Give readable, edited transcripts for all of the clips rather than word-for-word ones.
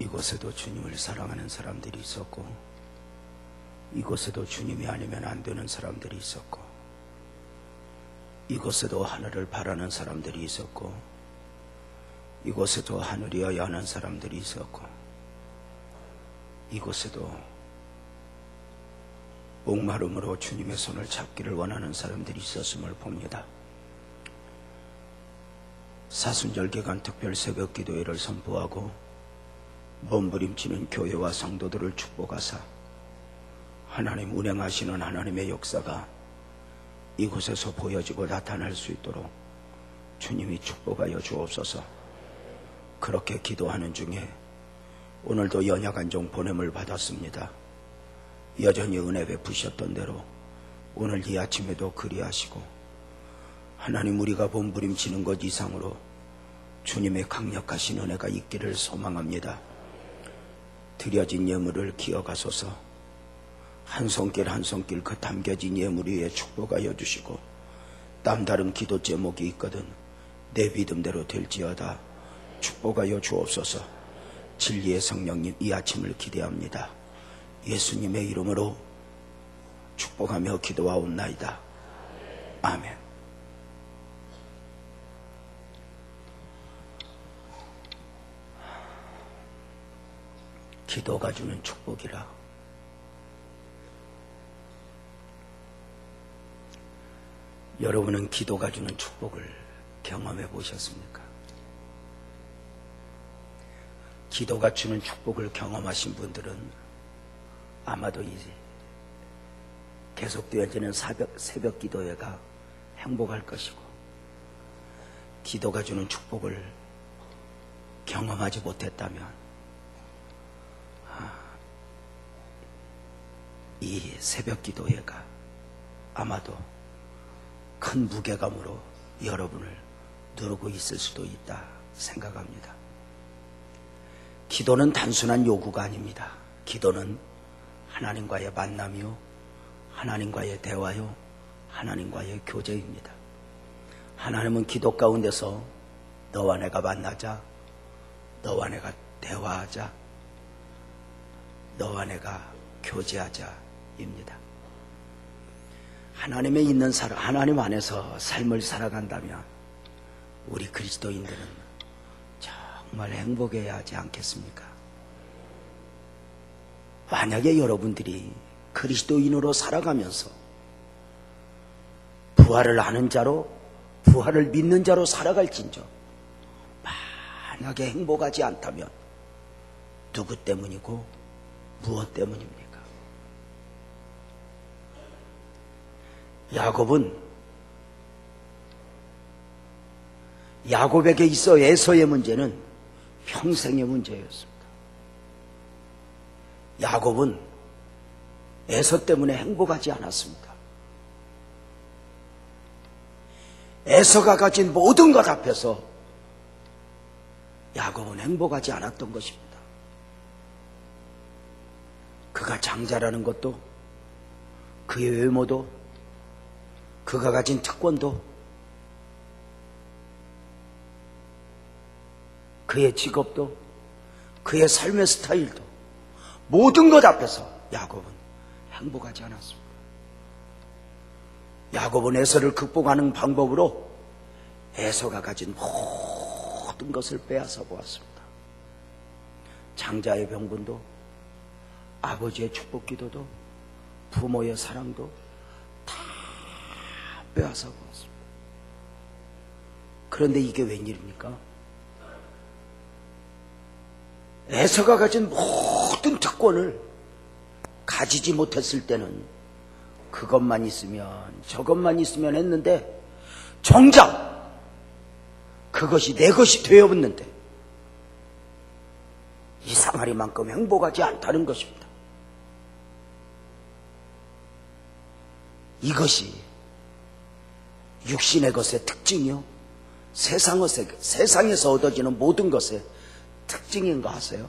이곳에도 주님을 사랑하는 사람들이 있었고, 이곳에도 주님이 아니면 안 되는 사람들이 있었고, 이곳에도 하늘을 바라는 사람들이 있었고, 이곳에도 하늘이어야 하는 사람들이 있었고, 이곳에도 목마름으로 주님의 손을 잡기를 원하는 사람들이 있었음을 봅니다. 사순절기간 특별 새벽 기도회를 선포하고 몸부림치는 교회와 성도들을 축복하사 하나님 운행하시는 하나님의 역사가 이곳에서 보여지고 나타날 수 있도록 주님이 축복하여 주옵소서. 그렇게 기도하는 중에 오늘도 연약한 종 보냄을 받았습니다. 여전히 은혜 베푸셨던 대로 오늘 이 아침에도 그리하시고, 하나님 우리가 몸부림치는 것 이상으로 주님의 강력하신 은혜가 있기를 소망합니다. 드려진 예물을 기어가소서. 한 손길 한 손길 그 담겨진 예물 위에 축복하여 주시고, 남다른 기도 제목이 있거든 내 믿음대로 될지어다 축복하여 주옵소서. 진리의 성령님, 이 아침을 기대합니다. 예수님의 이름으로 축복하며 기도하옵나이다. 아멘. 기도가 주는 축복이라. 여러분은 기도가 주는 축복을 경험해 보셨습니까? 기도가 주는 축복을 경험하신 분들은 아마도 이제 계속되어지는 새벽 기도회가 행복할 것이고, 기도가 주는 축복을 경험하지 못했다면 이 새벽 기도회가 아마도 큰 무게감으로 여러분을 누르고 있을 수도 있다 생각합니다. 기도는 단순한 요구가 아닙니다. 기도는 하나님과의 만남이요, 하나님과의 대화요, 하나님과의 교제입니다. 하나님은 기도 가운데서 너와 내가 만나자, 너와 내가 대화하자, 너와 내가 교제하자입니다. 하나님에 있는 사람, 하나님 안에서 삶을 살아간다면 우리 그리스도인들은 정말 행복해야 하지 않겠습니까? 만약에 여러분들이 그리스도인으로 살아가면서 부활을 아는 자로, 부활을 믿는 자로 살아갈진저 만약에 행복하지 않다면 누구 때문이고 무엇 때문입니까? 야곱에게 있어 에서의 문제는 평생의 문제였습니다. 야곱은 에서 때문에 행복하지 않았습니다. 에서가 가진 모든 것 앞에서 야곱은 행복하지 않았던 것입니다. 그가 장자라는 것도, 그의 외모도, 그가 가진 특권도, 그의 직업도, 그의 삶의 스타일도, 모든 것 앞에서 야곱은 행복하지 않았습니다. 야곱은 에서를 극복하는 방법으로 에서가 가진 모든 것을 빼앗아 보았습니다. 장자의 병분도, 아버지의 축복 기도도, 부모의 사랑도 다 빼앗아 보았습니다. 그런데 이게 웬일입니까? 에서가 가진 모든 특권을 가지지 못했을 때는 그것만 있으면 저것만 있으면 했는데, 정작 그것이 내 것이 되어버렸는데 이상하리만큼 행복하지 않다는 것입니다. 이것이 육신의 것의 특징이요, 세상에서 얻어지는 모든 것의 특징인 거 아세요?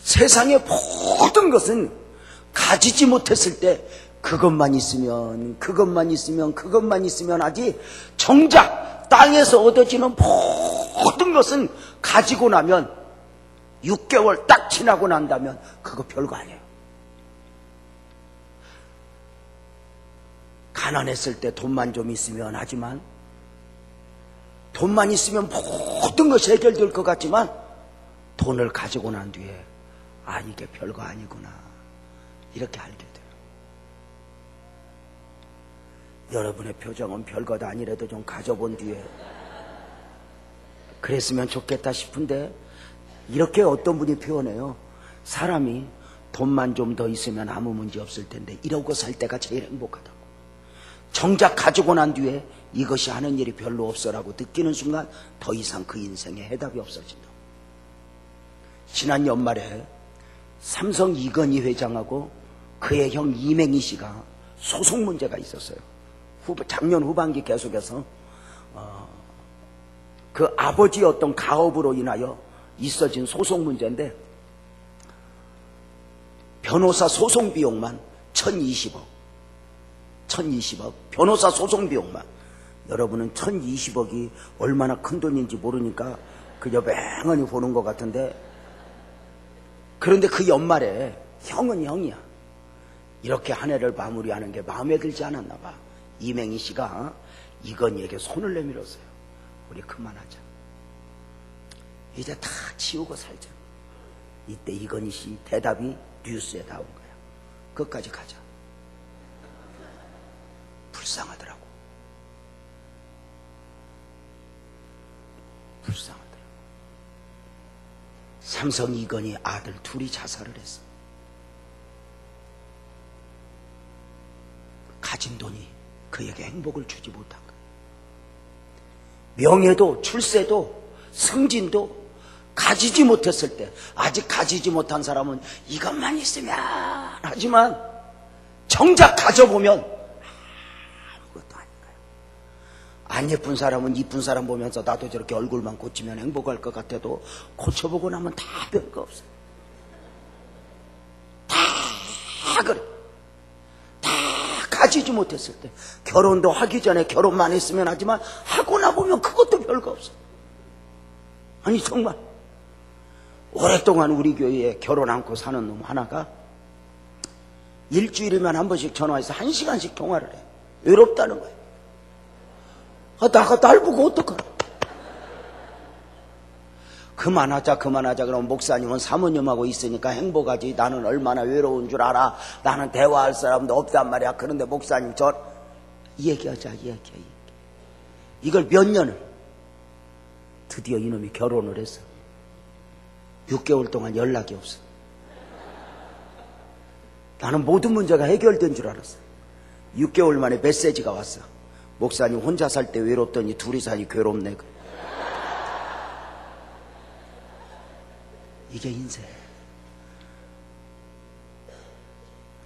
세상의 모든 것은 가지지 못했을 때 그것만 있으면 하지, 정작 땅에서 얻어지는 모든 것은 가지고 나면 6개월 딱 지나고 난다면 그거 별거 아니에요. 가난했을 때 돈만 좀 있으면 하지만, 돈만 있으면 모든 것이 해결될 것 같지만, 돈을 가지고 난 뒤에 아, 이게 별거 아니구나, 이렇게 알게 돼요. 여러분의 표정은 별거도 아니라도 좀 가져본 뒤에 그랬으면 좋겠다 싶은데, 이렇게 어떤 분이 표현해요. 사람이 돈만 좀 더 있으면 아무 문제 없을 텐데 이러고 살 때가 제일 행복하다고. 정작 가지고 난 뒤에 이것이 하는 일이 별로 없어라고 느끼는 순간 더 이상 그 인생에 해답이 없어진다. 지난 연말에 삼성 이건희 회장하고 그의 형 이맹희 씨가 소송 문제가 있었어요. 작년 후반기 계속해서 그 아버지의 어떤 가업으로 인하여 있어진 소송 문제인데, 변호사 소송 비용만 1,020억, 변호사 소송 비용만. 여러분은 1,020억이 얼마나 큰 돈인지 모르니까 그저 맹하니 보는 것 같은데, 그런데 그 연말에 형은 형이야. 이렇게 한 해를 마무리하는 게 마음에 들지 않았나 봐. 이맹희 씨가 이건희에게 손을 내밀었어요. 우리 그만하자. 이제 다 치우고 살자. 이때 이건희 씨 대답이 뉴스에 나온 거야. 끝까지 가자. 불쌍하더라고. 불쌍하더라고. 삼성 이건희 아들 둘이 자살을 했어. 가진 돈이 그에게 행복을 주지 못한 거야. 명예도 출세도 승진도 가지지 못했을 때, 아직 가지지 못한 사람은 이것만 있으면 하지만 정작 가져보면 아무것도 아닌 거야. 안 예쁜 사람은 이쁜 사람 보면서 나도 저렇게 얼굴만 고치면 행복할 것 같아도 고쳐보고 나면 다 별거 없어. 다 그래. 다 가지지 못했을 때, 결혼도 하기 전에 결혼만 했으면 하지만 하고 나보면 그것도 별거 없어. 아니 정말 오랫동안 우리 교회에 결혼 않고 사는 놈 하나가 일주일이면 한 번씩 전화해서 1시간씩 통화를 해. 외롭다는 거야. 나가 날 보고 어떡하나. 그만하자 그럼 목사님은 사모님하고 있으니까 행복하지, 나는 얼마나 외로운 줄 알아, 나는 대화할 사람도 없단 말이야. 그런데 목사님 얘기하자. 이걸 몇 년을. 드디어 이놈이 결혼을 했어. 6개월 동안 연락이 없어. 나는 모든 문제가 해결된 줄 알았어. 6개월 만에 메시지가 왔어. 목사님 혼자 살 때 외롭더니 둘이 사니 괴롭네. 이게 인생.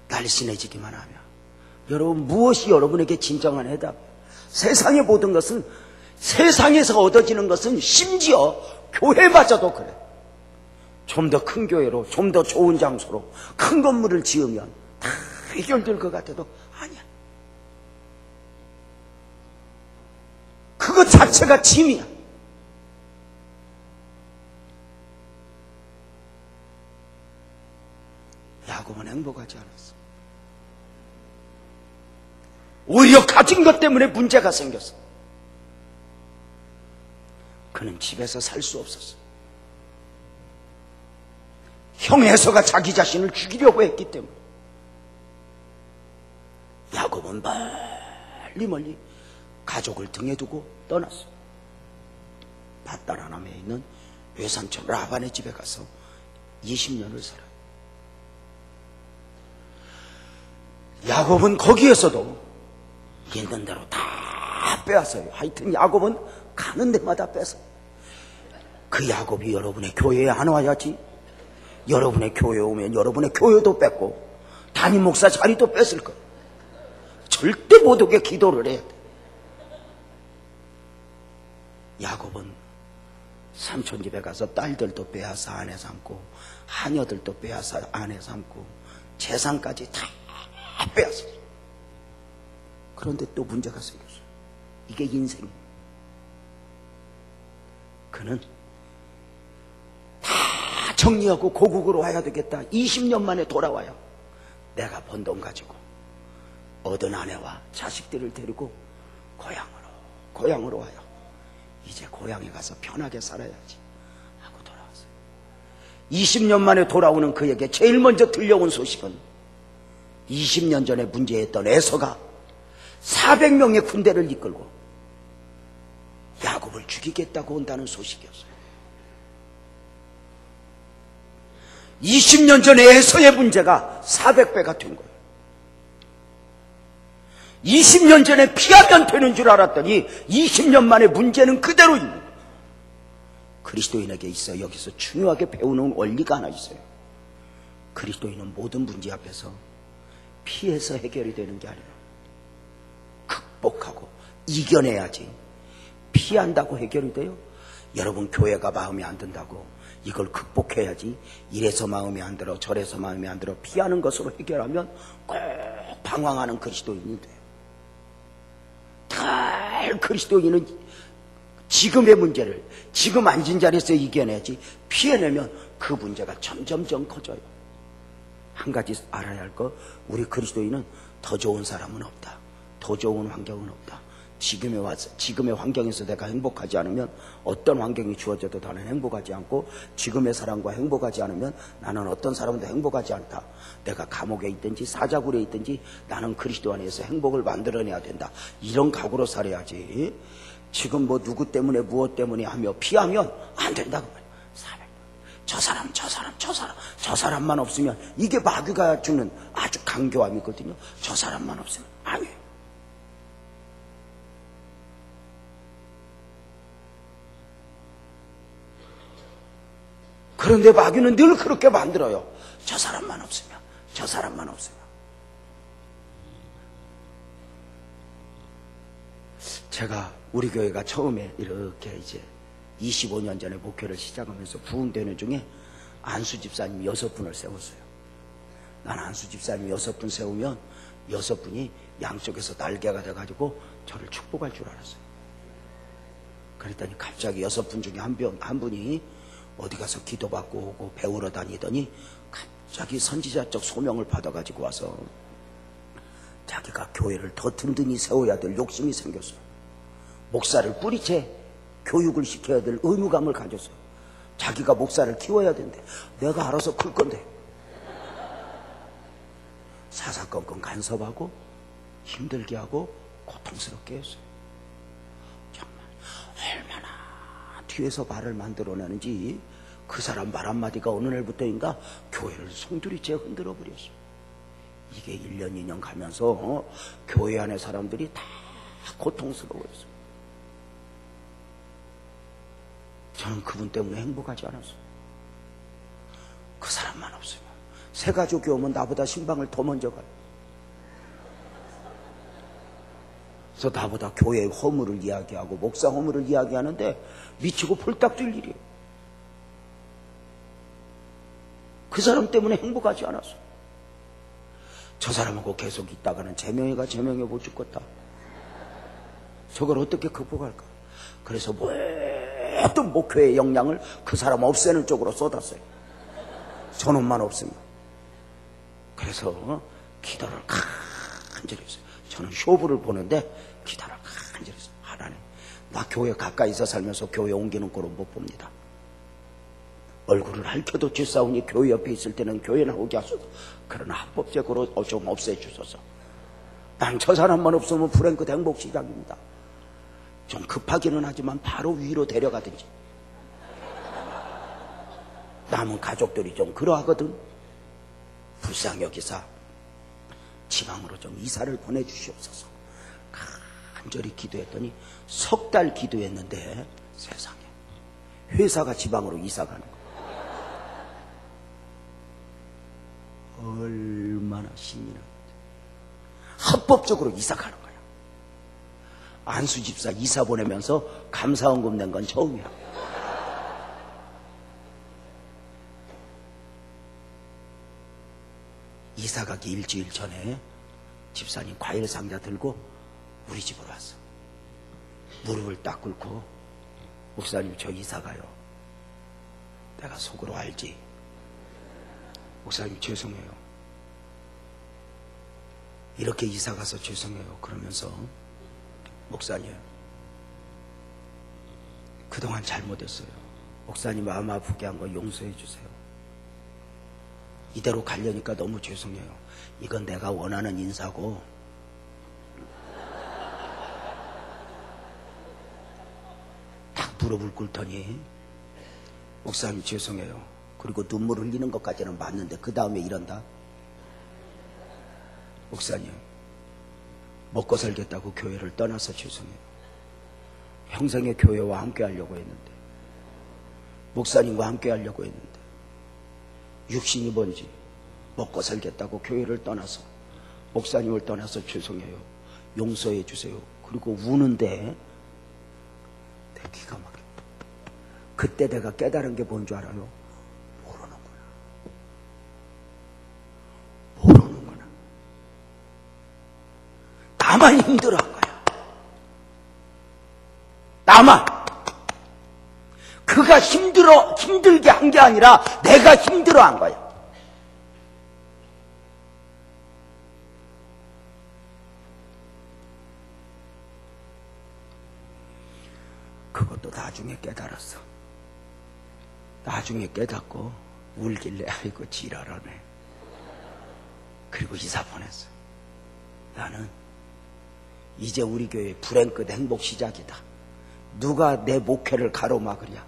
날씬해지기만 하면 여러분, 무엇이 여러분에게 진정한 해답? 세상의 모든 것은, 세상에서 얻어지는 것은 심지어 교회마저도 그래. 좀 더 큰 교회로, 좀 더 좋은 장소로 큰 건물을 지으면 다 해결될 것 같아도 아니야. 그것 자체가 짐이야. 야곱은 행복하지 않았어. 오히려 가진 것 때문에 문제가 생겼어. 그는 집에서 살 수 없었어. 형 에서가 자기 자신을 죽이려고 했기 때문에. 야곱은 멀리 가족을 등에 두고 떠났어. 밧다라남에 있는 외삼촌 라반의 집에 가서 20년을 살아. 야곱은 거기에서도 있는 대로 다 빼앗아요. 하여튼 야곱은 가는 데마다 뺏어. 그 야곱이 여러분의 교회에 안 와야지. 여러분의 교회에 오면 여러분의 교회도 뺏고 담임 목사 자리도 뺏을 거예요. 절대 못 오게 기도를 해야 돼. 야곱은 삼촌 집에 가서 딸들도 빼앗아 안에 삼고 하녀들도 빼앗아 안에 삼고 재산까지 다 빼앗았어. 그런데 또 문제가 생겼어요. 이게 인생이에요. 그는 다 정리하고 고국으로 와야 되겠다. 20년 만에 돌아와요. 내가 번 돈 가지고 얻은 아내와 자식들을 데리고 고향으로 와요. 이제 고향에 가서 편하게 살아야지 하고 돌아왔어요. 20년 만에 돌아오는 그에게 제일 먼저 들려온 소식은 20년 전에 문제였던 에서가 400명의 군대를 이끌고 야곱을 죽이겠다고 온다는 소식이었어요. 20년 전에 에서의 문제가 400배가 된 거예요. 20년 전에 피하면 되는 줄 알았더니 20년 만에 문제는 그대로 있는 거예요. 그리스도인에게 있어 여기서 중요하게 배우는 원리가 하나 있어요. 그리스도인은 모든 문제 앞에서 피해서 해결이 되는 게 아니라 극복하고 이겨내야지. 피한다고 해결이 돼요? 여러분 교회가 마음에 안 든다고 이걸 극복해야지. 이래서 마음에 안 들어 저래서 마음에 안 들어 피하는 것으로 해결하면 꼭 방황하는 그리스도인이 돼요. 잘 그리스도인은 지금의 문제를 지금 앉은 자리에서 이겨내야지. 피해내면 그 문제가 점점점 커져요. 한 가지 알아야 할 거, 우리 그리스도인은 더 좋은 사람은 없다. 더 좋은 환경은 없다. 지금의 환경에서 내가 행복하지 않으면 어떤 환경이 주어져도 나는 행복하지 않고, 지금의 사람과 행복하지 않으면 나는 어떤 사람도 행복하지 않다. 내가 감옥에 있든지 사자굴에 있든지 나는 그리스도 안에서 행복을 만들어내야 된다. 이런 각오로 살아야지. 지금 뭐 누구 때문에 무엇 때문에 하며 피하면 안 된다고 말이야. 저 사람만 없으면, 이게 마귀가 주는 아주 강교함이거든요. 저 사람만 없으면 아니에요. 그런데 마귀는 늘 그렇게 만들어요. 저 사람만 없으면. 제가 우리 교회가 처음에 이렇게 이제 25년 전에 목회를 시작하면서 부흥되는 중에 안수 집사님 6분을 세웠어요. 난 안수 집사님 6분 세우면 6분이 양쪽에서 날개가 돼가지고 저를 축복할 줄 알았어요. 그랬더니 갑자기 6분 중에 한 분이 어디 가서 기도받고 오고 배우러 다니더니 갑자기 선지자적 소명을 받아가지고 와서 자기가 교회를 더 든든히 세워야 될 욕심이 생겼어요. 목사를 뿌리채 교육을 시켜야 될 의무감을 가졌어요. 자기가 목사를 키워야 된대. 내가 알아서 클 건데. 사사건건 간섭하고 힘들게 하고 고통스럽게 했어요. 정말 얼마나 뒤에서 말을 만들어내는지. 그 사람 말 한마디가 어느 날부터인가 교회를 송두리째 흔들어 버렸어요. 이게 1년 2년 가면서 교회 안에 사람들이 다 고통스러워했어요. 저는 그분 때문에 행복하지 않았어요. 그 사람만 없으면 새 가족이 오면 나보다 신방을 더 먼저 가요. 그래서 나보다 교회의 허물을 이야기하고 목사 허물을 이야기하는데 미치고 폴딱 뛸 일이에요. 그 사람 때문에 행복하지 않았어. 저 사람하고 계속 있다가는 제명이가 제명해 못 죽겠다. 저걸 어떻게 극복할까? 그래서 모든 목회의 역량을 그 사람 없애는 쪽으로 쏟았어요. 저놈만 없으면. 그래서 기도를 간절히 했어요. 저는 쇼부를 보는데 기도를 간절히 했어요. 하나님, 나 교회 가까이서 살면서 교회 옮기는 꼴은 못 봅니다. 얼굴을 핥혀도 쥐싸우니 교회 옆에 있을 때는 교회 나오게 하소서. 그러나 합법적으로 좀 없애주소서. 난 저 사람만 없으면 브랭크 행복 시작입니다. 좀 급하기는 하지만 바로 위로 데려가든지. 남은 가족들이 좀 그러하거든. 불쌍히 여기사 지방으로 좀 이사를 보내주시옵소서. 간절히 기도했더니 석 달 기도했는데 세상에 회사가 지방으로 이사 가는 거야. 얼마나 신이 나는데. 합법적으로 이사 가는 거야. 안수 집사 이사 보내면서 감사원금 낸 건 처음이야. 이사 가기 일주일 전에 집사님 과일 상자 들고 우리 집으로 왔어. 무릎을 딱 꿇고, 목사님 저 이사 가요. 내가 속으로 알지. 목사님 죄송해요. 이렇게 이사가서 죄송해요. 그러면서 목사님 그동안 잘못했어요. 목사님 마음 아프게 한 거 용서해 주세요. 이대로 가려니까 너무 죄송해요. 이건 내가 원하는 인사고 딱 무릎을 꿇더니 목사님 죄송해요. 그리고 눈물 흘리는 것까지는 맞는데 그 다음에 이런다. 목사님 먹고 살겠다고 교회를 떠나서 죄송해요. 평생의 교회와 함께 하려고 했는데 목사님과 함께 하려고 했는데 육신이 뭔지 먹고 살겠다고 교회를 떠나서 목사님을 떠나서 죄송해요. 용서해 주세요. 그리고 우는데 내 기가 막혀. 그때 내가 깨달은 게 뭔 줄 알아요? 모르는구나. 나만 힘들어한 거야. 나만. 그가 힘들게 한 게 아니라 내가 힘들어한 거야. 그것도 나중에 깨달았어. 나중에 깨닫고 울길래 아이고 지랄하네. 그리고 이사 보냈어. 나는 이제 우리 교회 불행 끝 행복 시작이다. 누가 내 목회를 가로막으랴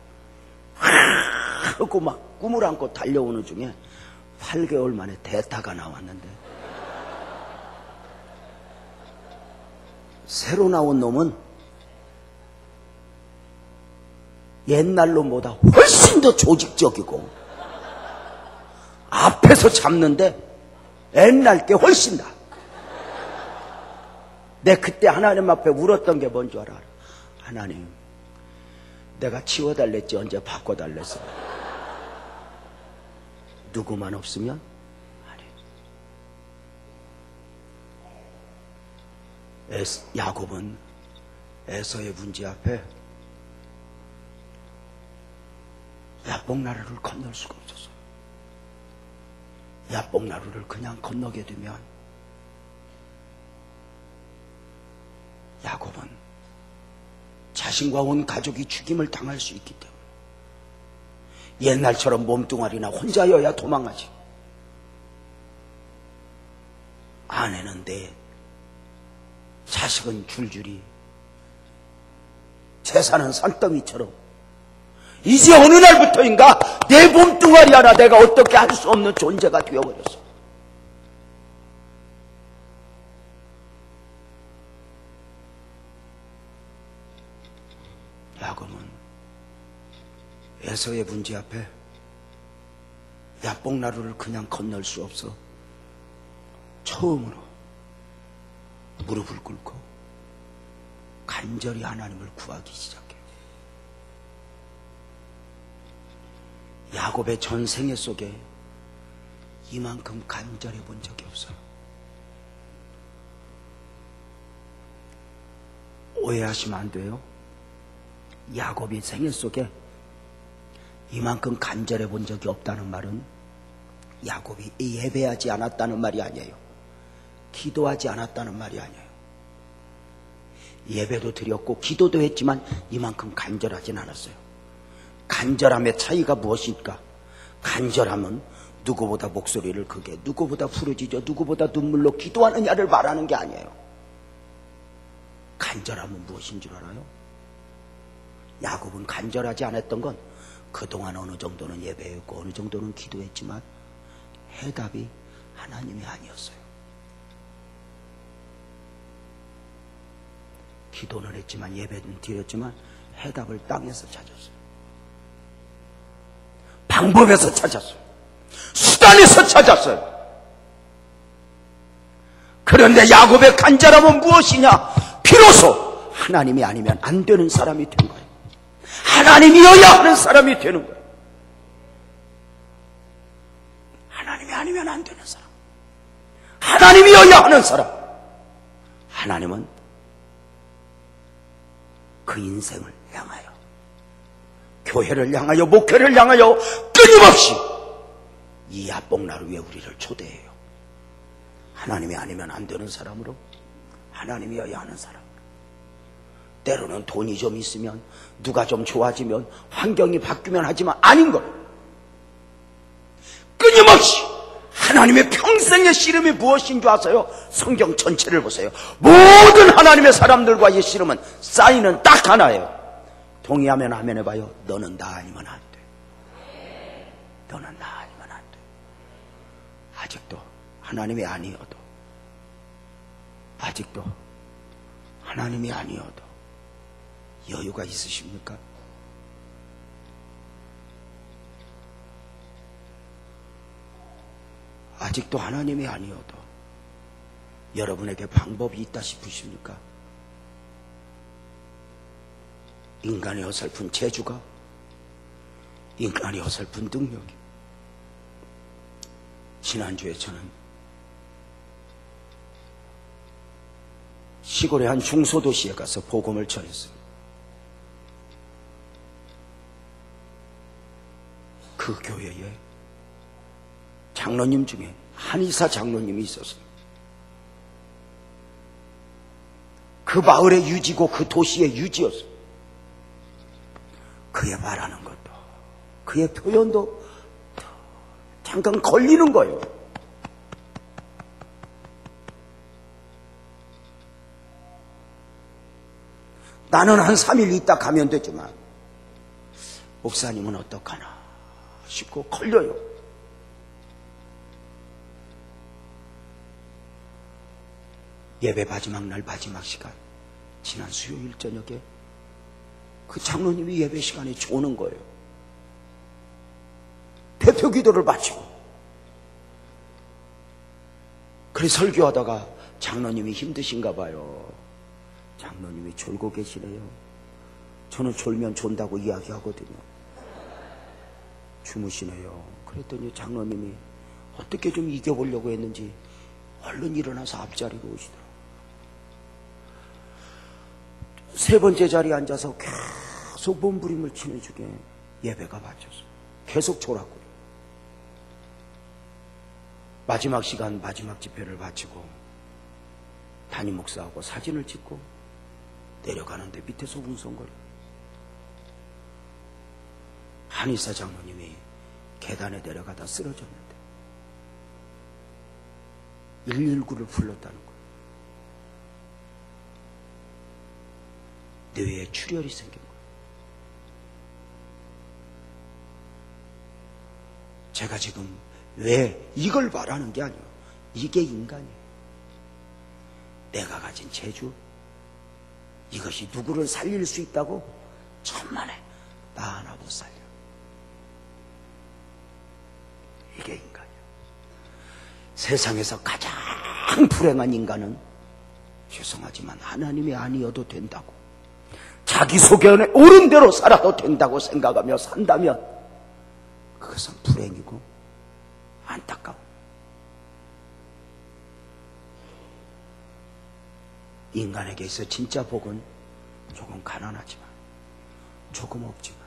하고 막 꿈을 안고 달려오는 중에 8개월 만에 대타가 나왔는데 새로 나온 놈은 옛날 놈보다 훨씬 더 조직적이고 앞에서 잡는데 옛날 게 훨씬 나. 내 그때 하나님 앞에 울었던 게 뭔 줄 알아? 하나님, 내가 치워달랬지 언제 바꿔달랬어? 누구만 없으면? 아니. 야곱은 에서의 문제 앞에 야복나루를 건널 수가 없었어. 야복나루를 그냥 건너게 되면 야곱은 자신과 온 가족이 죽임을 당할 수 있기 때문에 옛날처럼 몸뚱아리나 혼자여야 도망하지. 아내는 내, 자식은 줄줄이, 재산은 산더미처럼 이제 어느 날부터인가 내 몸뚱아리 하나 내가 어떻게 할 수 없는 존재가 되어버렸어. 야곱은 에서의 문제 앞에 야복나루를 그냥 건널 수 없어 처음으로 무릎을 꿇고 간절히 하나님을 구하기 시작해. 야곱의 전 생애 속에 이만큼 간절해 본 적이 없어요. 오해하시면 안 돼요. 야곱의 생애 속에 이만큼 간절해 본 적이 없다는 말은 야곱이 예배하지 않았다는 말이 아니에요. 기도하지 않았다는 말이 아니에요. 예배도 드렸고 기도도 했지만 이만큼 간절하진 않았어요. 간절함의 차이가 무엇일까? 간절함은 누구보다 목소리를 크게, 누구보다 부르짖어, 누구보다 눈물로 기도하느냐를 말하는 게 아니에요. 간절함은 무엇인 줄 알아요? 야곱은 간절하지 않았던 건 그동안 어느 정도는 예배했고 어느 정도는 기도했지만 해답이 하나님이 아니었어요. 기도는 했지만 예배는 드렸지만 해답을 땅에서 찾았어요. 방법에서 찾았어요. 수단에서 찾았어요. 그런데 야곱의 간절함은 무엇이냐? 비로소 하나님이 아니면 안 되는 사람이 된 거예요. 하나님이어야 하는 사람이 되는 거예요. 하나님이 아니면 안 되는 사람. 하나님이어야 하는 사람. 하나님은 그 인생을 향하여 교회를 향하여, 목회를 향하여 끊임없이 이 야복날 위에 우리를 초대해요. 하나님이 아니면 안 되는 사람으로, 하나님이어야 하는 사람. 때로는 돈이 좀 있으면, 누가 좀 좋아지면, 환경이 바뀌면 하지만 아닌 것. 끊임없이 하나님의 평생의 씨름이 무엇인 줄 아세요? 성경 전체를 보세요. 모든 하나님의 사람들과의 씨름은 사인은 딱 하나예요. 동의하면 아멘 해봐요. 너는 나 아니면 안 돼. 너는 나 아니면 안 돼. 아직도 하나님이 아니어도, 아직도 하나님이 아니어도 여유가 있으십니까? 아직도 하나님이 아니어도 여러분에게 방법이 있다 싶으십니까? 인간의 어설픈 재주가, 인간의 어설픈 능력이. 지난주에 저는 시골의 한 중소도시에 가서 복음을 전했어요. 그 교회에 장로님 중에 한의사 장로님이 있었어요. 그 마을의 유지고 그 도시의 유지였어요. 그의 말하는 것도, 그의 표현도 잠깐 걸리는 거예요. 나는 한 3일 있다 가면 되지만 목사님은 어떡하나 싶고 걸려요. 예배 마지막 날 마지막 시간, 지난 수요일 저녁에 그 장로님이 예배 시간에 오는 거예요. 대표 기도를 마치고. 그래서 설교하다가 장로님이 힘드신가 봐요. 장로님이 졸고 계시네요. 저는 졸면 존다고 이야기하거든요. 주무시네요. 그랬더니 장로님이 어떻게 좀 이겨보려고 했는지 얼른 일어나서 앞자리로 오시더라고요. 세 번째 자리에 앉아서 계속 몸부림을 치는 중에 예배가 마쳤어요. 계속 졸았고요. 마지막 시간, 마지막 집회를 마치고 담임 목사하고 사진을 찍고 내려가는데 밑에서 웅성거려. 한의사 장로님이 계단에 내려가다 쓰러졌는데 119를 불렀다는 거예요. 뇌에 출혈이 생긴 거예요. 제가 지금 왜 이걸 말하는 게 아니에요. 이게 인간이에요. 내가 가진 재주, 이것이 누구를 살릴 수 있다고? 천만에 나 하나 못 살려. 이게 인간이에요. 세상에서 가장 불행한 인간은 죄송하지만 하나님이 아니어도 된다고, 자기 소견에 옳은 대로 살아도 된다고 생각하며 산다면 그것은 불행이고 안타까워. 인간에게 있어 진짜 복은 조금 가난하지만, 조금 없지만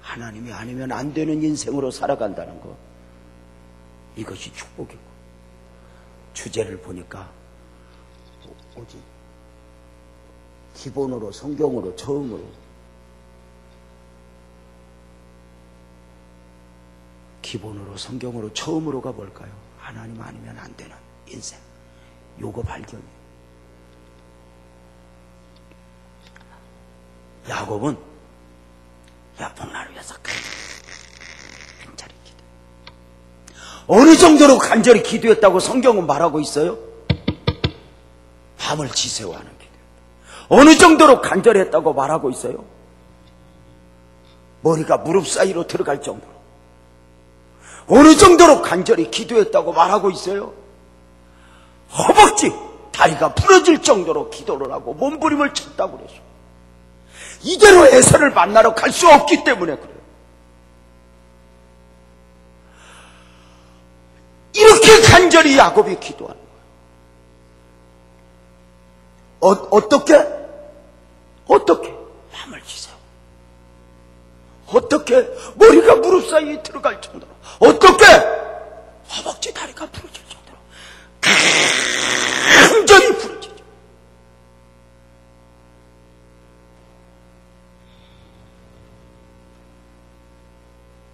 하나님이 아니면 안 되는 인생으로 살아간다는 것, 이것이 축복이고. 주제를 보니까 오직 기본으로, 성경으로, 처음으로 기본으로, 성경으로, 처음으로가 뭘까요? 하나님 아니면 안 되는 인생. 요거 발견이에요. 야곱은 야복날 위해서 간절히 기도. 어느 정도로 간절히 기도했다고 성경은 말하고 있어요? 밤을 지새워하는 기도. 어느 정도로 간절했다고 말하고 있어요? 머리가 무릎 사이로 들어갈 정도로. 어느 정도로 간절히 기도했다고 말하고 있어요? 허벅지, 다리가 부러질 정도로 기도를 하고 몸부림을 쳤다고 그러죠. 이대로 에서를 만나러 갈 수 없기 때문에 그래요. 이렇게 간절히 야곱이 기도하는 거예요. 어떻게? 밤을 지새워. 어떻게 머리가 무릎 사이에 들어갈 정도로, 어떻게 허벅지 다리가 부러질 정도로 굉장히 부러지죠.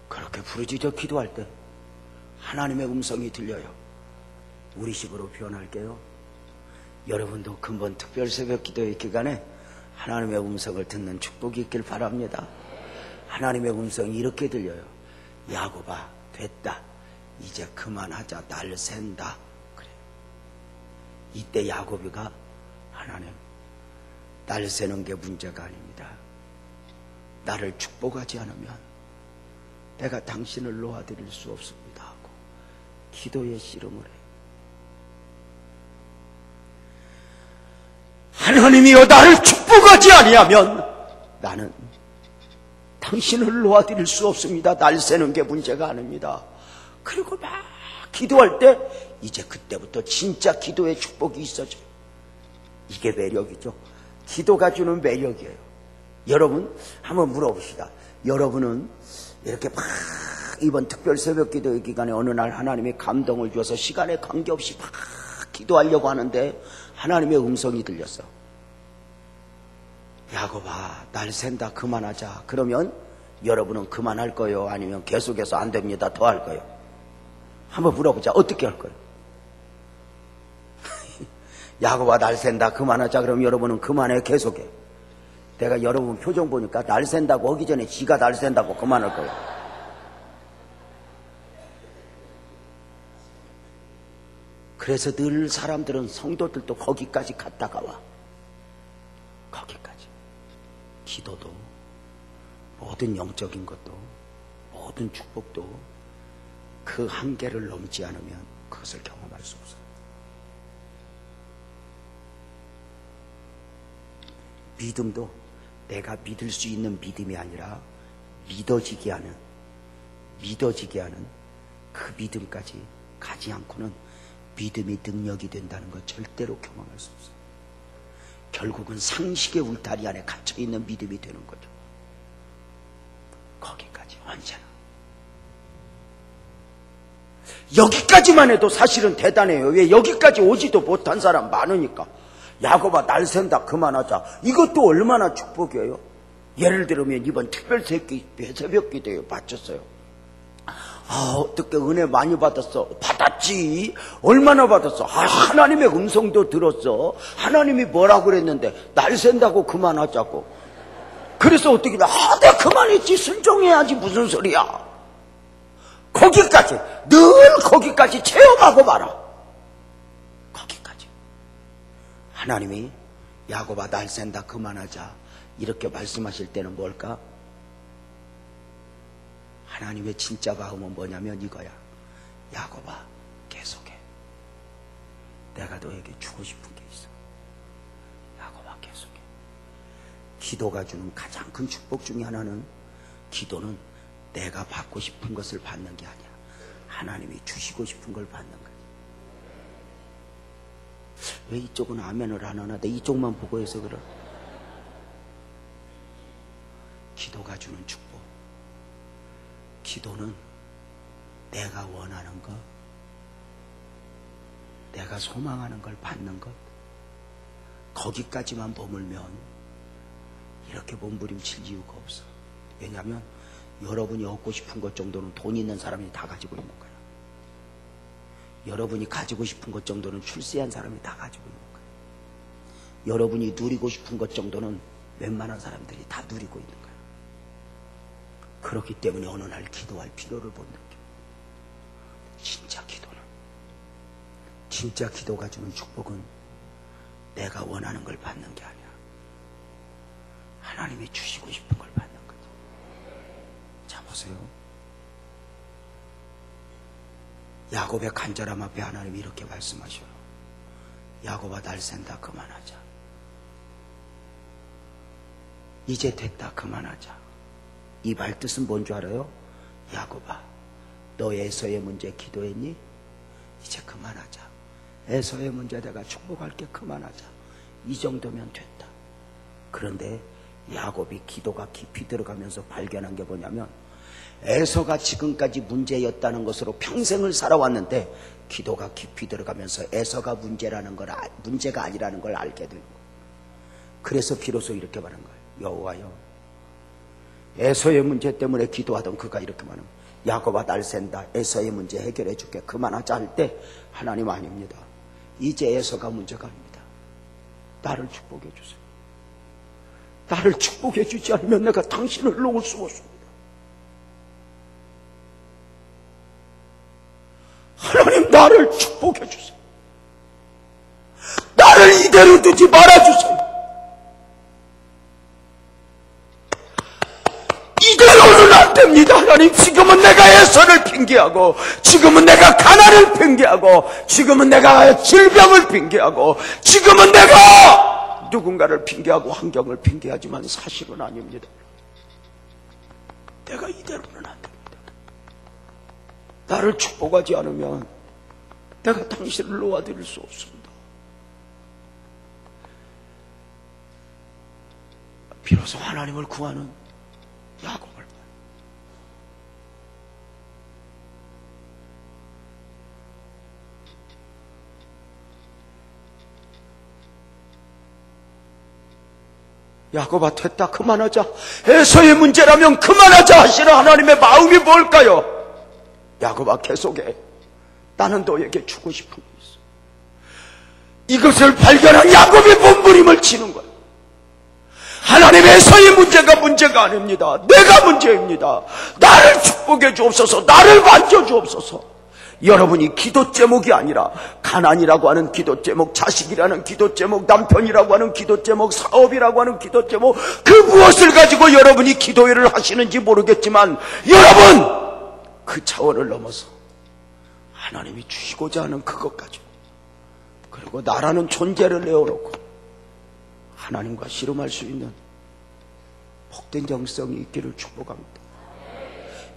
그렇게 부러지죠. 기도할 때 하나님의 음성이 들려요. 우리 식으로 표현할게요. 여러분도 근본 특별 새벽 기도의 기간에 하나님의 음성을 듣는 축복이 있길 바랍니다. 하나님의 음성이 이렇게 들려요. 야곱아, 됐다. 이제 그만하자. 날 샌다. 그래. 이때 야곱이가, 하나님, 날 새는 게 문제가 아닙니다. 나를 축복하지 않으면 내가 당신을 놓아드릴 수 없습니다 하고 기도의 씨름을 해요. 하나님이여, 나를 축복하지 아니하면 나는 당신을 놓아드릴 수 없습니다. 날 새는 게 문제가 아닙니다. 그리고 막 기도할 때 이제 그때부터 진짜 기도의 축복이 있어져요. 이게 매력이죠. 기도가 주는 매력이에요. 여러분 한번 물어봅시다. 여러분은 이렇게 막 이번 특별 새벽 기도의 기간에 어느 날 하나님이 감동을 주어서 시간에 관계없이 막 기도하려고 하는데 하나님의 음성이 들렸어. 야곱아, 날 샌다. 그만하자. 그러면 여러분은 그만할 거예요? 아니면 계속해서 안 됩니다. 더 할 거예요? 한번 물어보자. 어떻게 할 거예요? 야곱아, 날 샌다. 그만하자. 그럼 여러분은 그만해. 계속해. 내가 여러분 표정 보니까 날 샌다고 하기 전에 지가 날 샌다고 그만할 거예요. 그래서 늘 사람들은, 성도들도 거기까지 갔다가 와. 거기까지. 기도도, 모든 영적인 것도, 모든 축복도 그 한계를 넘지 않으면 그것을 경험할 수 없어요. 믿음도 내가 믿을 수 있는 믿음이 아니라 믿어지게 하는 그 믿음까지 가지 않고는 믿음이 능력이 된다는 것 절대로 경험할 수 없어요. 결국은 상식의 울타리 안에 갇혀있는 믿음이 되는 거죠. 거기까지 언제나. 여기까지만 해도 사실은 대단해요. 왜? 여기까지 오지도 못한 사람 많으니까. 야곱아, 날 샌다. 그만하자. 이것도 얼마나 축복이에요. 예를 들면 이번 특별 새벽 기도에 바쳤어요. 어떻게 은혜 많이 받았어? 받았지. 얼마나 받았어? 하나님의 음성도 들었어. 하나님이 뭐라고 그랬는데 날 샌다고 그만하자고. 그래서 어떻게 내가 그만했지. 순종해야지. 무슨 소리야. 거기까지, 늘 거기까지 체험하고 말아. 거기까지. 하나님이 야곱아, 날 샌다. 그만하자. 이렇게 말씀하실 때는 뭘까? 하나님의 진짜 마음은 뭐냐면 이거야. 야곱아, 계속해. 내가 너에게 주고 싶은 게 있어. 야곱아, 계속해. 기도가 주는 가장 큰 축복 중에 하나는, 기도는 내가 받고 싶은 것을 받는 게 아니야. 하나님이 주시고 싶은 걸 받는 거지. 왜 이쪽은 아멘을 안 하나? 내 이쪽만 보고 해서 그래. 기도가 주는 축복. 기도는 내가 원하는 것, 내가 소망하는 걸 받는 것, 거기까지만 머물면 이렇게 몸부림칠 이유가 없어. 왜냐하면 여러분이 얻고 싶은 것 정도는 돈 있는 사람이 다 가지고 있는 거야. 여러분이 가지고 싶은 것 정도는 출세한 사람이 다 가지고 있는 거야. 여러분이 누리고 싶은 것 정도는 웬만한 사람들이 다 누리고 있는 거야. 그렇기 때문에 어느 날 기도할 필요를 못 느껴. 진짜 기도가 주는 축복은 내가 원하는 걸 받는 게 아니야. 하나님이 주시고 싶은 걸 받는 거지. 자, 보세요. 야곱의 간절함 앞에 하나님이 이렇게 말씀하셔요. 야곱아, 날 샌다. 그만하자. 이제 됐다. 그만하자. 이 말 뜻은 뭔 줄 알아요? 야곱아, 너 에서의 문제 기도했니? 이제 그만하자. 에서의 문제 내가 축복할게. 그만하자. 이 정도면 됐다. 그런데 야곱이 기도가 깊이 들어가면서 발견한 게 뭐냐면, 에서가 지금까지 문제였다는 것으로 평생을 살아왔는데 기도가 깊이 들어가면서 에서가 문제가 아니라는 걸 알게 되고, 그래서 비로소 이렇게 말한 거예요. 여호와여, 에서의 문제 때문에 기도하던 그가 이렇게 말하면, 야곱아 날 샌다, 에서의 문제 해결해 줄게, 그만하자 할 때 하나님 아닙니다. 이제 에서가 문제가 아닙니다. 나를 축복해 주세요. 나를 축복해 주지 않으면 내가 당신을 놓을 수 없습니다. 하나님 나를 축복해 주세요. 나를 이대로 두지 말아주세요. 이대로는 안 됩니다. 하나님, 지금은 내가 에서를 핑계하고, 지금은 내가 가난을 핑계하고, 지금은 내가 질병을 핑계하고, 지금은 내가 누군가를 핑계하고 환경을 핑계하지만 사실은 아닙니다. 내가 이대로는 안 됩니다. 나를 축복하지 않으면 내가 당신을 놓아드릴 수 없습니다. 비로소 하나님을 구하는 야곱을 봐요. 야곱아 됐다, 그만하자. 에서의 문제라면 그만하자 하시는 하나님의 마음이 뭘까요? 야곱아 계속해. 나는 너에게 주고 싶은 게 있어. 이것을 발견한 야곱이 몸부림을 치는 거예요. 하나님에서의 문제가 아닙니다. 내가 문제입니다. 나를 축복해 주옵소서. 나를 만져 주옵소서. 여러분이 기도 제목이 아니라 가난이라고 하는 기도 제목, 자식이라는 기도 제목, 남편이라고 하는 기도 제목, 사업이라고 하는 기도 제목, 그 무엇을 가지고 여러분이 기도회를 하시는지 모르겠지만, 여러분 그 차원을 넘어서 하나님이 주시고자 하는 그것 가지고, 그리고 나라는 존재를 내어놓고 하나님과 씨름할 수 있는 복된 정성이 있기를 축복합니다.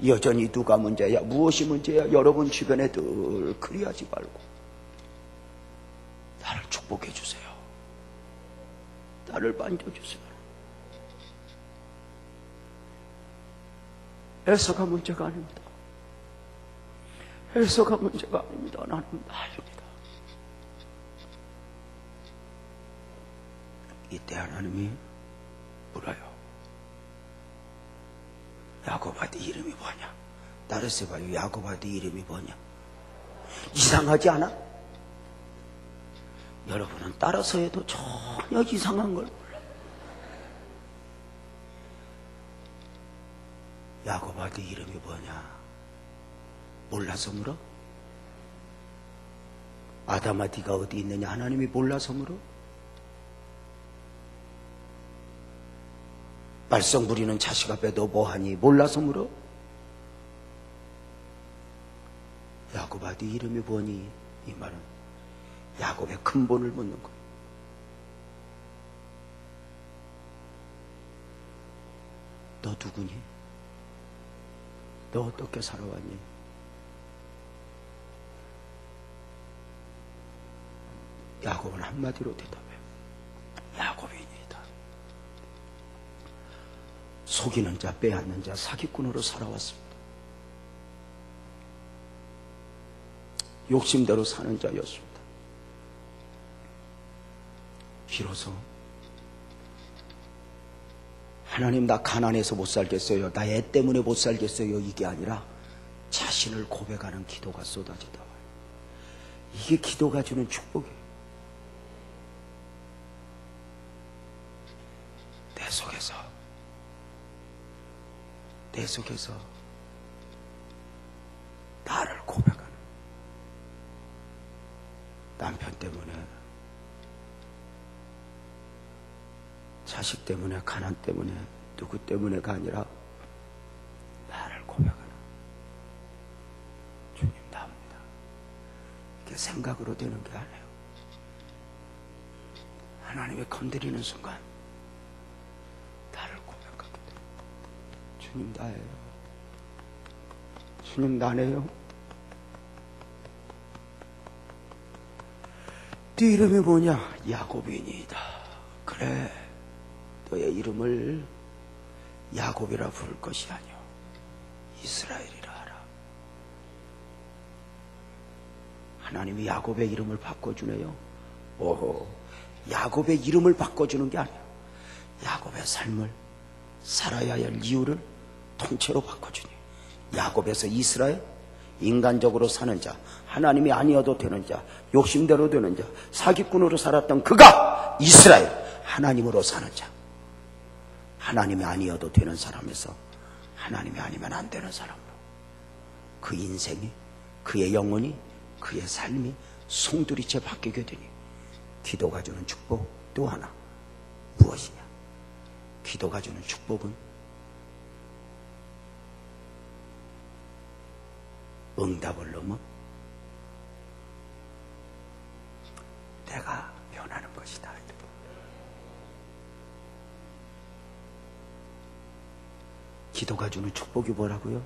여전히 누가 문제야, 무엇이 문제야, 여러분 주변에 늘 그리하지 말고 나를 축복해 주세요. 나를 만져주세요. 에서가 문제가 아닙니다. 에서가 문제가 아닙니다. 나는 나입니다. 이때 하나님이 물어요. 야곱아 네 이름이 뭐냐? 따라서 봐요. 야곱아 네 이름이 뭐냐? 이상하지 않아? 여러분은 따라서 해도 전혀 이상한 걸 몰라요. 야곱아 네 이름이 뭐냐? 몰라서 물어? 아담아 네가 어디 있느냐? 하나님이 몰라서 물어? 말썽 부리는 자식 앞에 너 뭐하니? 몰라서 물어? 야곱아 네 이름이 뭐니? 이 말은 야곱의 근본을 묻는 거예요. 너 누구니? 너 어떻게 살아왔니? 야곱은 한마디로 대답해요. 야곱이니다. 속이는 자, 빼앗는 자, 사기꾼으로 살아왔습니다. 욕심대로 사는 자였습니다. 비로소 하나님 나 가난해서 못 살겠어요, 나 애 때문에 못 살겠어요, 이게 아니라 자신을 고백하는 기도가 쏟아지다 와요. 이게 기도가 주는 축복이에요. 내 속에서 나를 고백하는, 남편 때문에, 자식 때문에, 가난 때문에, 누구 때문에가 아니라 나를 고백하는 주님 나옵니다. 이게 생각으로 되는 게 아니에요. 하나님이 건드리는 순간 나를 고백하게 돼요. 주님 나예요. 주님 나네요. 네 이름이 뭐냐? 야곱이니이다. 그래, 너의 이름을 야곱이라 부를 것이 아니오 이스라엘이라 하라. 하나님이 야곱의 이름을 바꿔주네요. 오호, 야곱의 이름을 바꿔주는 게 아니에요. 야곱의 삶을 살아야 할 이유를 통째로 바꿔주니 야곱에서 이스라엘, 인간적으로 사는 자, 하나님이 아니어도 되는 자, 욕심대로 되는 자, 사기꾼으로 살았던 그가 이스라엘, 하나님으로 사는 자, 하나님이 아니어도 되는 사람에서 하나님이 아니면 안 되는 사람으로 그 인생이, 그의 영혼이, 그의 삶이 송두리째 바뀌게 되니 기도가 주는 축복 또 하나 무엇이냐? 기도가 주는 축복은 응답을 넘어 내가 변하는 것이다. 기도가 주는 축복이 뭐라고요?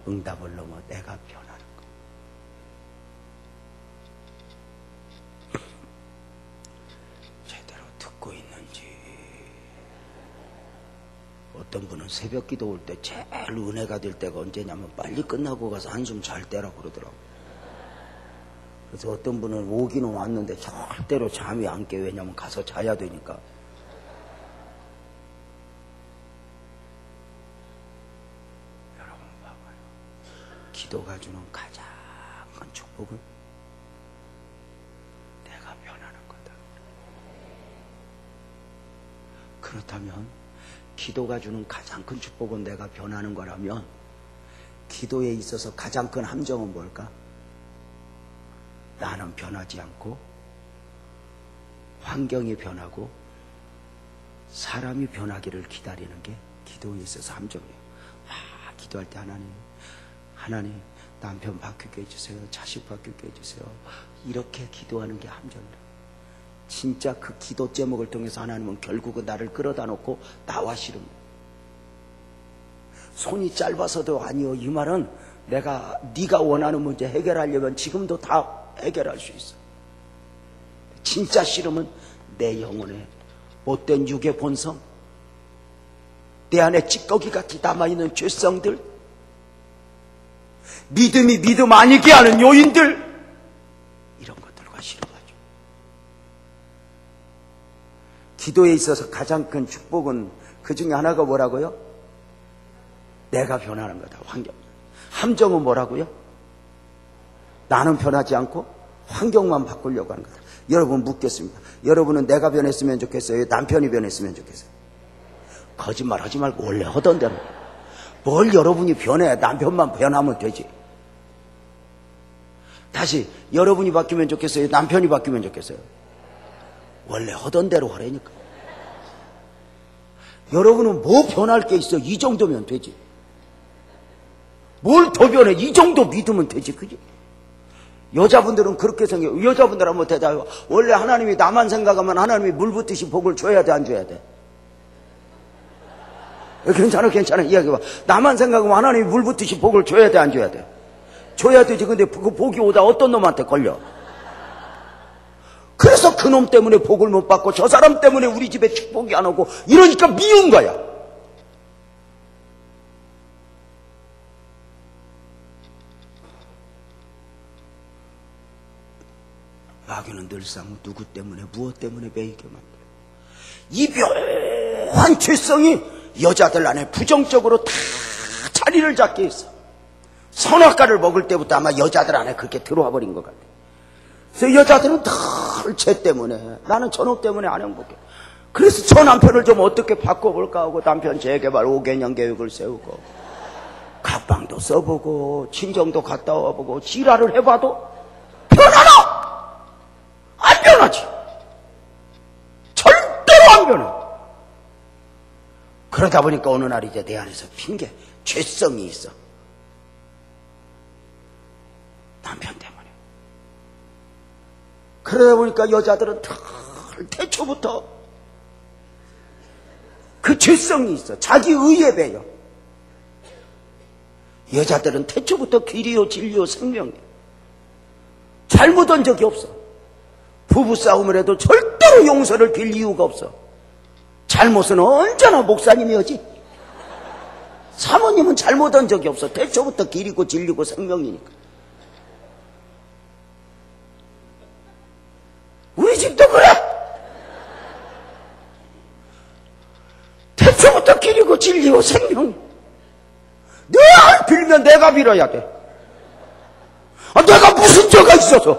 응답을 넘어 내가 변하는 것. 제대로 듣고 있는지. 어떤 분은 새벽 기도 올 때 제일 은혜가 될 때가 언제냐면 빨리 끝나고 가서 한숨 잘 때라고 그러더라고요. 그래서 어떤 분은 오기는 왔는데 절대로 잠이 안 깨. 왜냐면 가서 자야 되니까. 여러분 봐봐요. 기도가 주는 가장 큰 축복은 내가 변하는 거다. 그렇다면 기도가 주는 가장 큰 축복은 내가 변하는 거라면 기도에 있어서 가장 큰 함정은 뭘까? 나는 변하지 않고 환경이 변하고 사람이 변하기를 기다리는 게 기도에 있어서 함정이에요. 기도할 때 하나님 남편 바뀌게 해주세요. 자식 바뀌게 해주세요. 이렇게 기도하는 게 함정이에요. 진짜 그 기도 제목을 통해서 하나님은 결국은 나를 끌어다 놓고 나와 씨름해요. 손이 짧아서도 아니요. 이 말은 네가 원하는 문제 해결하려면 지금도 다 해결할 수 있어. 진짜 씨름은 내 영혼에 못된 육의 본성, 내 안에 찌꺼기같이 남아있는 죄성들, 믿음이 믿음 아니게 하는 요인들, 이런 것들과 씨름하죠. 기도에 있어서 가장 큰 축복은 그 중에 하나가 뭐라고요? 내가 변하는 거다. 환경. 함정은 뭐라고요? 나는 변하지 않고 환경만 바꾸려고 하는 거다. 여러분 묻겠습니다. 여러분은 내가 변했으면 좋겠어요? 남편이 변했으면 좋겠어요? 거짓말 하지 말고 원래 하던 대로. 뭘 여러분이 변해? 남편만 변하면 되지. 다시 여러분이 바뀌면 좋겠어요? 남편이 바뀌면 좋겠어요? 원래 하던 대로 하라니까. 여러분은 뭐 변할 게 있어? 이 정도면 되지. 뭘 더 변해? 이 정도 믿으면 되지. 그지? 여자분들은 그렇게 생겨요. 여자분들 한번 대답해요. 원래 하나님이 나만 생각하면 하나님이 물 붓듯이 복을 줘야 돼, 안 줘야 돼? 괜찮아. 이야기해봐. 나만 생각하면 하나님이 물 붓듯이 복을 줘야 돼, 안 줘야 돼? 줘야 되지. 근데 그 복이 오다 어떤 놈한테 걸려. 그래서 그 놈 때문에 복을 못 받고 저 사람 때문에 우리 집에 축복이 안 오고 이러니까 미운 거야. 마귀는 늘상 누구 때문에 무엇 때문에 매이게 만들어요. 이 묘한 죄성이 여자들 안에 부정적으로 다 자리를 잡게 했어. 선악과를 먹을 때부터 아마 여자들 안에 그렇게 들어와 버린 것 같아요. 그래서 여자들은 쟤 때문에, 나는 저놈 때문에 안 행복해. 그래서 저 남편을 좀 어떻게 바꿔볼까 하고 남편 재개발 5개년 계획을 세우고 각방도 써보고 친정도 갔다 와보고 지랄을 해봐도 변하나? 안 변하지. 절대로 안 변해. 그러다 보니까 어느 날 이제 내 안에서 핑계, 죄성이 있어. 남편 때문에. 그러다 보니까 여자들은 태초부터 그 죄성이 있어. 자기 의에 배요. 여자들은 태초부터 길이요 진리요 생명이요. 잘못한 적이 없어. 부부싸움을 해도 절대로 용서를 빌 이유가 없어. 잘못은 언제나 목사님이 하지. 사모님은 잘못한 적이 없어. 대초부터 길이고 진리고 생명이니까. 우리 집도 그래. 대초부터 길이고 진리고 생명. 늘 빌면 내가 빌어야 돼. 내가 무슨 죄가 있어서.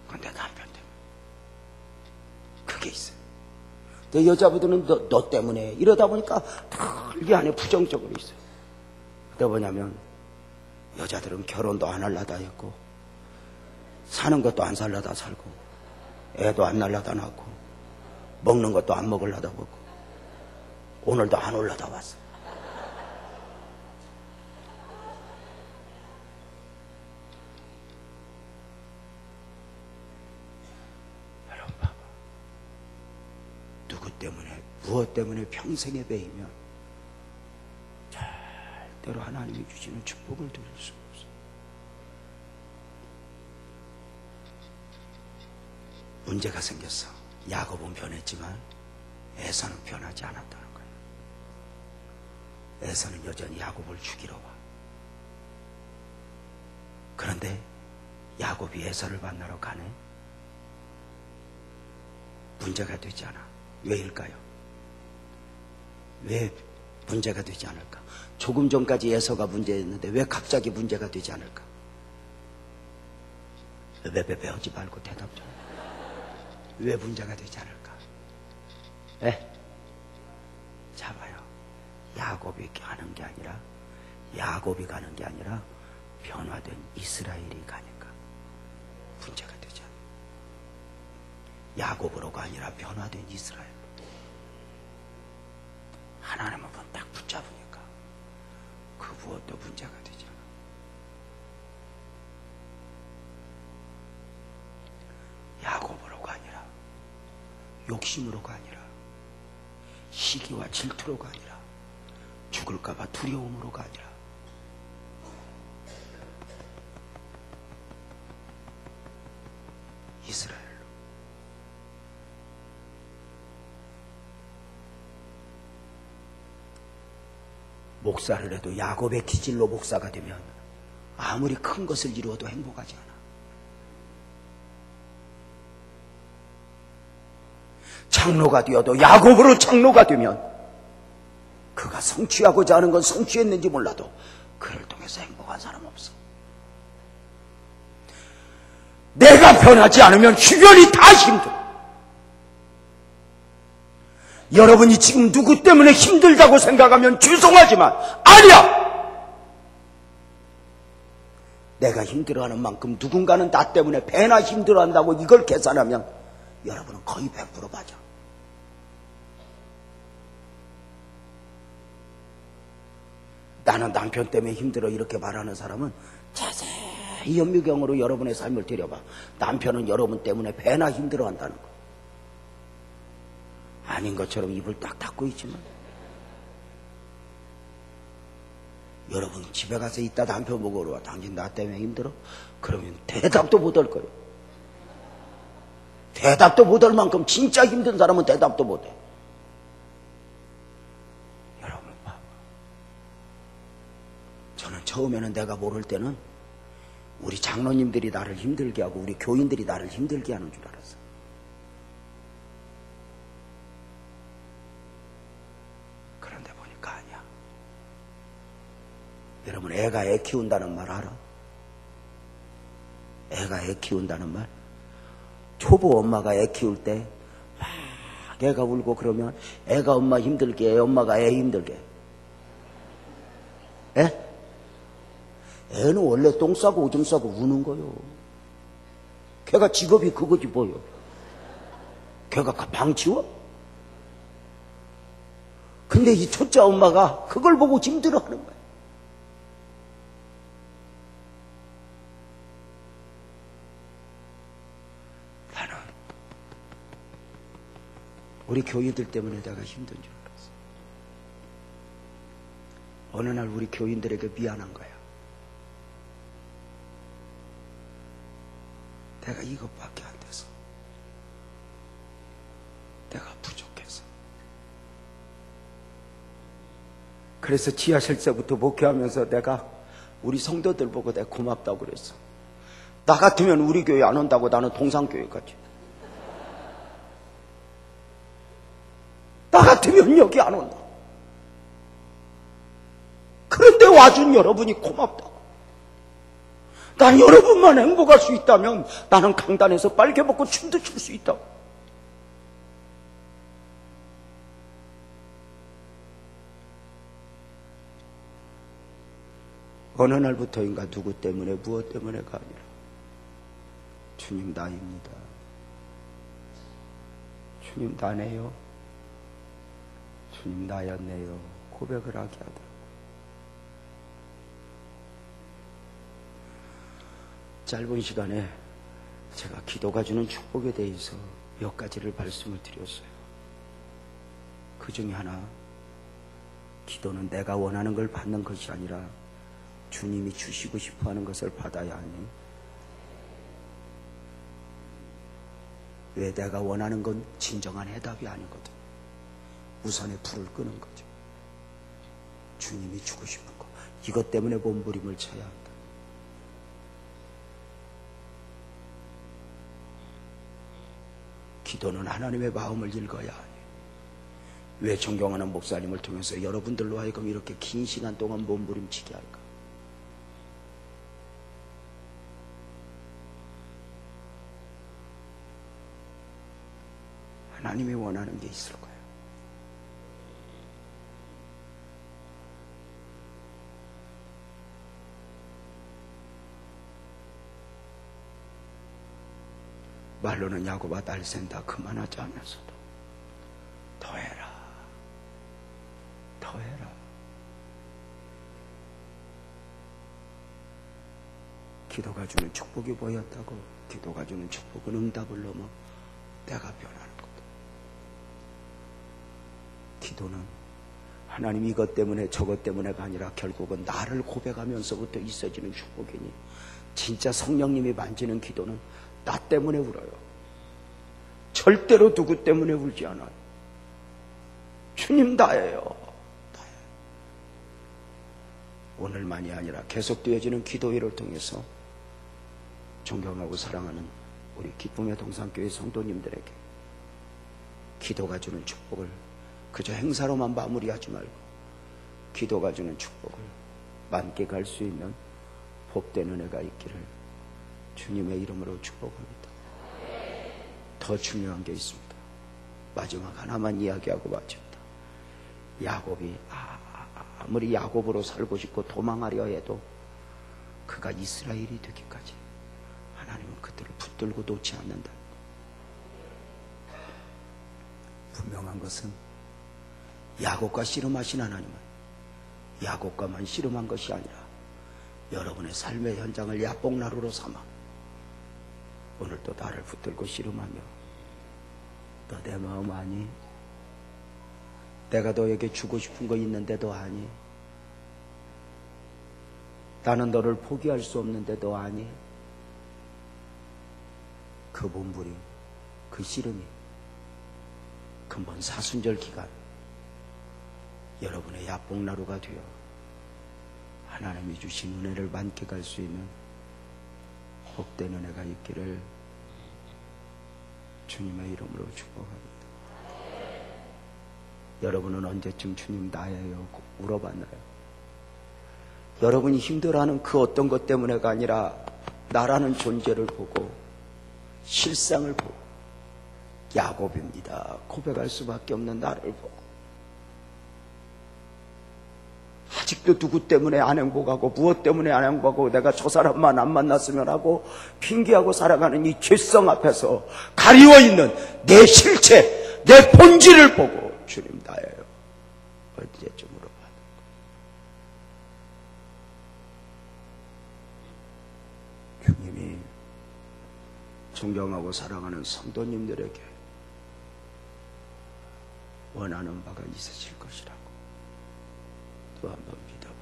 근데 남편 때문에 그게 있어요. 내 여자분들은 너 때문에 이러다 보니까 이 안에 부정적으로 있어요. 그게 뭐냐면 여자들은 결혼도 안 하려다 했고 사는 것도 안 살려다 살고 애도 안 날려다 낳고 먹는 것도 안 먹으려다 먹고 오늘도 안 올라다 왔어. 여러분 봐봐. 누구 때문에 무엇 때문에 평생에 배이면 절대로 하나님이 주시는 축복을 드릴 수 없어. 문제가 생겼어. 야곱은 변했지만 에사는 변하지 않았다는 거야. 에사는 여전히 야곱을 죽이러 와. 그런데 야곱이 에사를 만나러 가네. 문제가 되지 않아. 왜일까요? 왜 문제가 되지 않을까? 조금 전까지 에서가 문제였는데 왜 갑자기 문제가 되지 않을까? 왜 하지 말고 대답 좀. 왜 문제가 되지 않을까? 잡아요. 야곱이 가는 게 아니라 야곱이 가는 게 아니라 변화된 이스라엘이 가니까 문제가 되지 않아요. 야곱으로가 아니라 변화된 이스라엘. 하나님을 딱 붙잡으니까 그 무엇도 문제가 되지 않아. 야곱으로가 아니라 욕심으로가 아니라 시기와 질투로가 아니라 죽을까봐 두려움으로가 아니라 이스라엘로. 목사를 해도 야곱의 기질로 목사가 되면 아무리 큰 것을 이루어도 행복하지 않아. 장로가 되어도 야곱으로 장로가 되면 그가 성취하고자 하는 건 성취했는지 몰라도 그를 통해서 행복한 사람 없어. 내가 변하지 않으면 주변이 다 힘들어. 여러분이 지금 누구 때문에 힘들다고 생각하면 죄송하지만 아니야. 내가 힘들어하는 만큼 누군가는 나 때문에 배나 힘들어한다고 이걸 계산하면 여러분은 거의 100% 맞아. 나는 남편 때문에 힘들어 이렇게 말하는 사람은 자세히 현미경으로 여러분의 삶을 들여봐. 남편은 여러분 때문에 배나 힘들어한다는 거. 아닌 것처럼 입을 딱 닫고 있지만 여러분 집에 가서 이따 남편 보고 그러와. 당신 나 때문에 힘들어? 그러면 대답도 못 할 거예요. 대답도 못 할 만큼 진짜 힘든 사람은 대답도 못 해. 여러분 봐봐. 저는 처음에는 내가 모를 때는 우리 장로님들이 나를 힘들게 하고 우리 교인들이 나를 힘들게 하는 줄 알았어. 그런데 보니까 아니야. 여러분 애가 애 키운다는 말 알아? 애가 애 키운다는 말? 초보 엄마가 애 키울 때 막 애가 울고 그러면 애가 엄마 힘들게 해, 엄마가 애 힘들게 해? 애는 원래 똥 싸고 오줌 싸고 우는 거요. 걔가 직업이 그거지 뭐요. 걔가 방 치워? 근데 이 첫째 엄마가 그걸 보고 힘들어하는 거야. 나는 우리 교인들 때문에 내가 힘든 줄 알았어. 어느 날 우리 교인들에게 미안한 거야. 내가 이것밖에 안 돼서 내가 부족해서 그래서 지하실서부터 목회하면서 내가 우리 성도들 보고 내가 고맙다고 그랬어. 나 같으면 우리 교회 안 온다고 나는 동산교회 가지. 나 같으면 여기 안 온다. 그런데 와준 여러분이 고맙다. 난 여러분만 행복할 수 있다면 나는 강단에서 빨개 벗고 춤도 출 수 있다. 어느 날부터인가 누구 때문에 무엇 때문에가 아니라 주님 나입니다. 주님 나네요. 주님 나였네요. 고백을 하게 하더라고요. 짧은 시간에 제가 기도가 주는 축복에 대해서 몇 가지를 말씀을 드렸어요. 그 중에 하나, 기도는 내가 원하는 걸 받는 것이 아니라 주님이 주시고 싶어 하는 것을 받아야 하니, 왜 내가 원하는 건 진정한 해답이 아니거든. 우선에 불을 끄는 거죠. 주님이 주고 싶은 거, 이것 때문에 몸부림을 쳐야 한다. 기도는 하나님의 마음을 읽어야 하니, 왜 존경하는 목사님을 통해서 여러분들로 하여금 이렇게 긴 시간 동안 몸부림치게 할까? 하나님이 원하는 게 있을 거예요. 말로는 야곱아 날샌다 그만하지 않으면서도 더해라, 더해라. 기도가 주는 축복이 보였다고 기도가 주는 축복은 응답을 넘어 내가 변하는 거다. 기도는 하나님 이것 때문에 저것 때문에가 아니라 결국은 나를 고백하면서부터 있어지는 축복이니, 진짜 성령님이 만지는 기도는 나 때문에 울어요. 절대로 누구 때문에 울지 않아요. 주님 나예요. 오늘만이 아니라 계속되어지는 기도회를 통해서 존경하고 사랑하는 우리 기쁨의 동산교회 성도님들에게 기도가 주는 축복을 그저 행사로만 마무리하지 말고 기도가 주는 축복을 만끽할 수 있는 복된 은혜가 있기를 주님의 이름으로 축복합니다. 더 중요한 게 있습니다. 마지막 하나만 이야기하고 마칩니다. 야곱이 아무리 야곱으로 살고 싶고 도망하려 해도 그가 이스라엘이 되기까지 하나님은 그들을 붙들고 놓지 않는다. 분명한 것은 야곱과 씨름하신 하나님은 야곱과만 씨름한 것이 아니라 여러분의 삶의 현장을 야뽕나루로 삼아 오늘도 나를 붙들고 씨름하며 너 내 마음 아니? 내가 너에게 주고 싶은 거 있는데도 아니? 나는 너를 포기할 수 없는데도 아니? 그 몸부림, 그 씨름이 근본 사순절 기간 여러분의 야뽕나루가 되어 하나님이 주신 은혜를 만끽할 수 있는 복된 은혜가 있기를 주님의 이름으로 축복합니다. 여러분은 언제쯤 주님 나예요 물어봤나요? 여러분이 힘들어하는 그 어떤 것 때문에가 아니라 나라는 존재를 보고 실상을 보고 야곱입니다 고백할 수밖에 없는 나를 보고 아직도 누구 때문에 안 행복하고 무엇 때문에 안 행복하고 내가 저 사람만 안 만났으면 하고 핑계하고 살아가는 이 죄성 앞에서 가리워 있는 내 실체, 내 본질을 보고 주님 나예요. 언제쯤 물어봐도 주님이 존경하고 사랑하는 성도님들에게 원하는 바가 있으실 것이라고 또 한 번 믿어봅니다.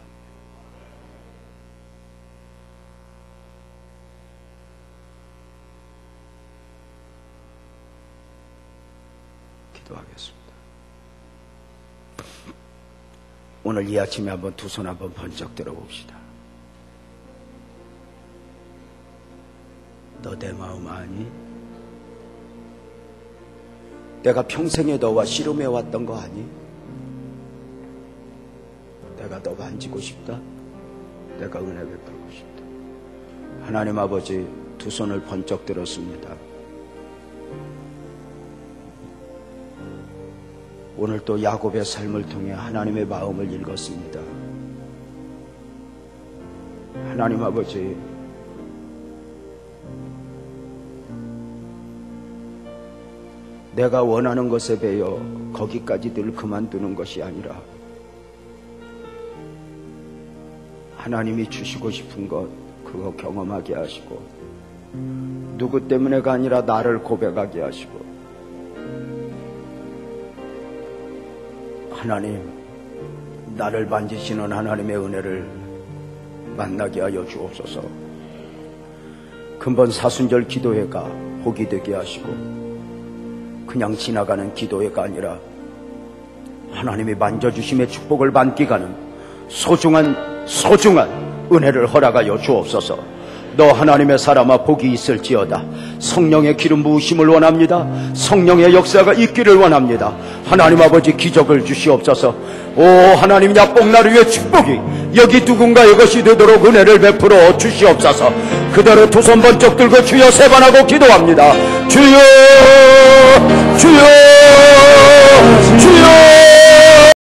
기도하겠습니다. 오늘 이 아침에 한번 두 손 한번 번쩍 들어봅시다. 너 내 마음 아니? 내가 평생에 너와 씨름해 왔던 거 아니? 내가 너 만지고 싶다. 내가 은혜 베풀고 싶다. 하나님 아버지, 두 손을 번쩍 들었습니다. 오늘 또 야곱의 삶을 통해 하나님의 마음을 읽었습니다. 하나님 아버지, 내가 원하는 것에 배여 거기까지 늘 그만두는 것이 아니라 하나님이 주시고 싶은 것 그거 경험하게 하시고, 누구 때문에가 아니라 나를 고백하게 하시고, 하나님, 나를 만지시는 하나님의 은혜를 만나게 하여 주옵소서. 근본 사순절 기도회가 복이 되게 하시고, 그냥 지나가는 기도회가 아니라 하나님이 만져주심의 축복을 만끽하는 소중한 은혜를 허락하여 주옵소서. 너 하나님의 사람아, 복이 있을지어다. 성령의 기름 부으심을 원합니다. 성령의 역사가 있기를 원합니다. 하나님 아버지, 기적을 주시옵소서. 오 하나님, 야뽕나루 위의 축복이 여기 누군가의 것이 되도록 은혜를 베풀어 주시옵소서. 그대로 두 손 번쩍 들고 주여 세 번 하고 기도합니다. 주여 주여 주여